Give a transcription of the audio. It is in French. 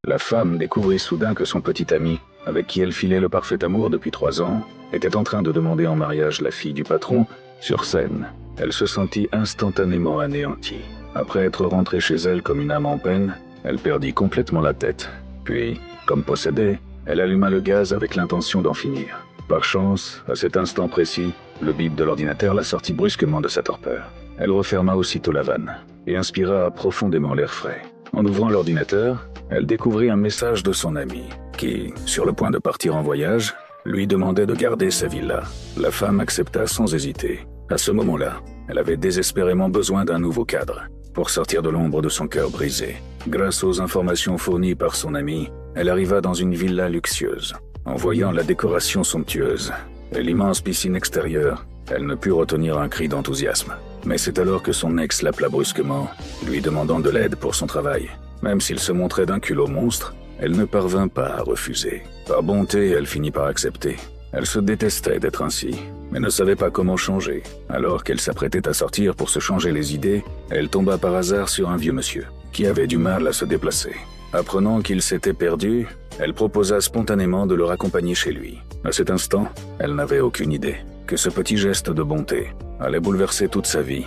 La femme découvrit soudain que son petit ami, avec qui elle filait le parfait amour depuis 3 ans, était en train de demander en mariage la fille du patron. Sur scène, elle se sentit instantanément anéantie. Après être rentrée chez elle comme une âme en peine, elle perdit complètement la tête. Puis, comme possédée, elle alluma le gaz avec l'intention d'en finir. Par chance, à cet instant précis, le bip de l'ordinateur la sortit brusquement de sa torpeur. Elle referma aussitôt la vanne et inspira profondément l'air frais. En ouvrant l'ordinateur, elle découvrit un message de son ami, qui, sur le point de partir en voyage, lui demandait de garder sa villa. La femme accepta sans hésiter. À ce moment-là, elle avait désespérément besoin d'un nouveau cadre pour sortir de l'ombre de son cœur brisé. Grâce aux informations fournies par son ami, elle arriva dans une villa luxueuse. En voyant la décoration somptueuse et l'immense piscine extérieure, elle ne put retenir un cri d'enthousiasme. Mais c'est alors que son ex l'appela brusquement, lui demandant de l'aide pour son travail. Même s'il se montrait d'un culot monstre, elle ne parvint pas à refuser. Par bonté, elle finit par accepter. Elle se détestait d'être ainsi, mais ne savait pas comment changer. Alors qu'elle s'apprêtait à sortir pour se changer les idées, elle tomba par hasard sur un vieux monsieur, qui avait du mal à se déplacer. Apprenant qu'il s'était perdu, elle proposa spontanément de le raccompagner chez lui. À cet instant, elle n'avait aucune idée que ce petit geste de bonté allait bouleverser toute sa vie.